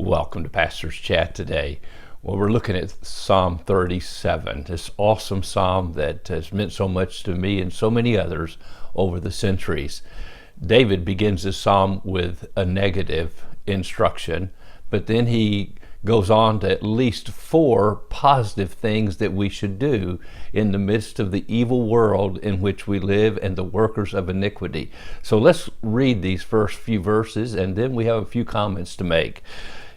Welcome to Pastor's Chat today. Well, we're looking at Psalm 37, this awesome psalm that has meant so much to me and so many others over the centuries. David begins this psalm with a negative instruction, but then he goes on to at least 4 positive things that we should do in the midst of the evil world in which we live and the workers of iniquity. So let's read these first few verses, and then we have a few comments to make.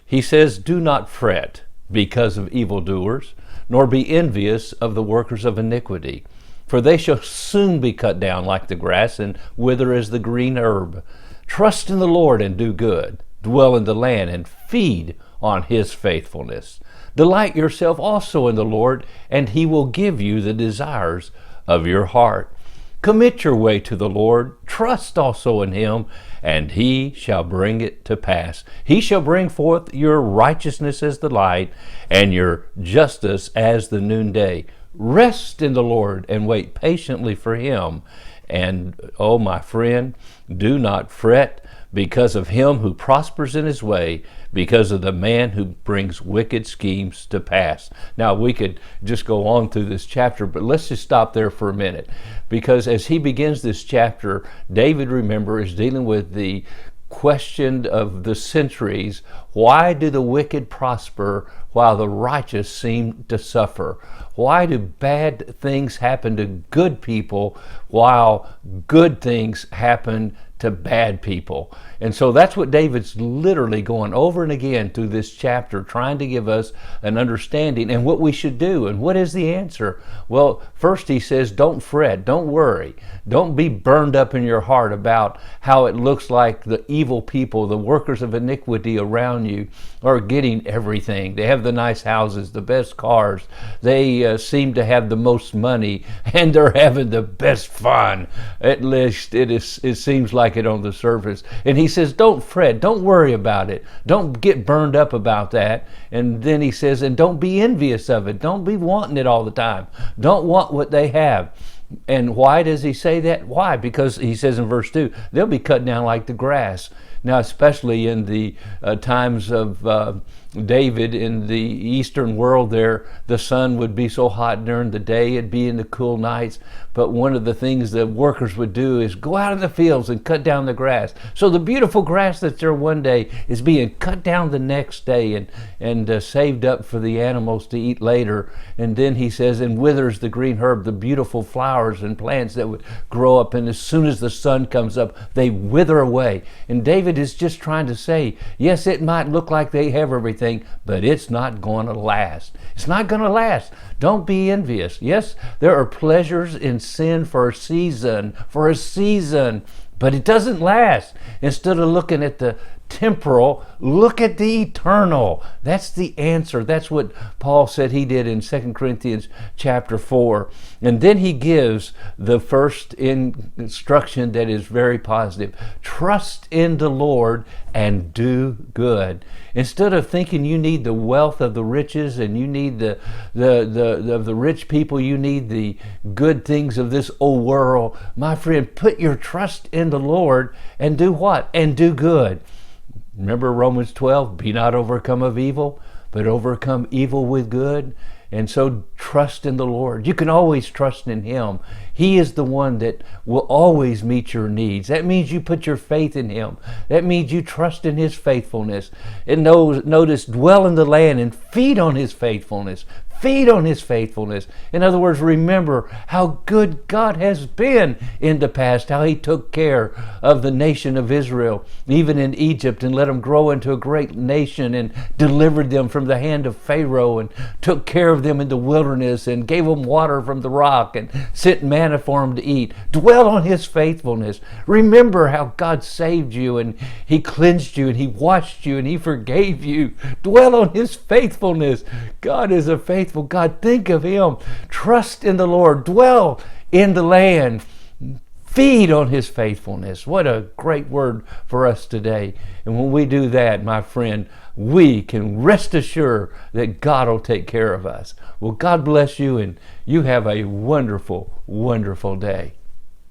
He says, "Do not fret because of evildoers, nor be envious of the workers of iniquity, for they shall soon be cut down like the grass and wither as the green herb. Trust in the Lord and do good. Dwell in the land and feed on his faithfulness. Delight yourself also in the Lord, and he will give you the desires of your heart. Commit your way to the Lord, trust also in him, and he shall bring it to pass. He shall bring forth your righteousness as the light, and your justice as the noonday. Rest in the Lord and wait patiently for him. And, oh my friend, do not fret because of him who prospers in his way, because of the man who brings wicked schemes to pass." Now, we could just go on through this chapter, but let's just stop there for a minute, because as he begins this chapter, David, remember, is dealing with the question of the centuries. Why do the wicked prosper while the righteous seem to suffer? Why do bad things happen to good people while good things happen to bad people? And so that's what David's literally going over and again through this chapter, trying to give us an understanding and what we should do. And what is the answer? Well, first he says, don't fret, don't worry, don't be burned up in your heart about how it looks like the evil people, the workers of iniquity around you are getting everything. They have the nice houses, the best cars, they seem to have the most money, and they're having the best fun. At least it seems like it on the surface. And he says, don't fret, don't worry about it, don't get burned up about that. And then he says, and don't be envious of it, don't be wanting it all the time, don't want what they have. And why does he say that? Why? Because he says in verse 2, they'll be cut down like the grass. Now, especially in the times of David in the eastern world there, the sun would be so hot during the day, it'd be in the cool nights. But one of the things the workers would do is go out in the fields and cut down the grass. So the beautiful grass that's there one day is being cut down the next day and saved up for the animals to eat later. And then he says, and withers the green herb, the beautiful flowers and plants that would grow up. And as soon as the sun comes up, they wither away. And David is just trying to say, yes, it might look like they have everything, but it's not going to last. It's not going to last. Don't be envious. Yes, there are pleasures in sin for a season, but it doesn't last. Instead of looking at the temporal, look at the eternal. That's the answer. That's what Paul said he did in 2 Corinthians chapter 4. And then he gives the first instruction that is very positive. Trust in the Lord and do good. Instead of thinking you need the wealth of the riches and you need the rich people, you need the good things of this old world, my friend, put your trust in the Lord and do what? And do good. Remember Romans 12, be not overcome of evil, but overcome evil with good. And so trust in the Lord. You can always trust in him. He is the one that will always meet your needs. That means you put your faith in him. That means you trust in his faithfulness. And notice, dwell in the land and feed on his faithfulness. Feed on his faithfulness. In other words, remember how good God has been in the past, how he took care of the nation of Israel, even in Egypt, and let them grow into a great nation and delivered them from the hand of Pharaoh and took care of them in the wilderness and gave them water from the rock and sent manna for them to eat. Dwell on his faithfulness. Remember how God saved you and he cleansed you and he washed you and he forgave you. Dwell on his faithfulness. God is a faithful God. Think of him. Trust in the Lord. Dwell in the land. Feed on his faithfulness. What a great word for us today. And when we do that, my friend, we can rest assured that God will take care of us. Well, God bless you, and you have a wonderful, wonderful day.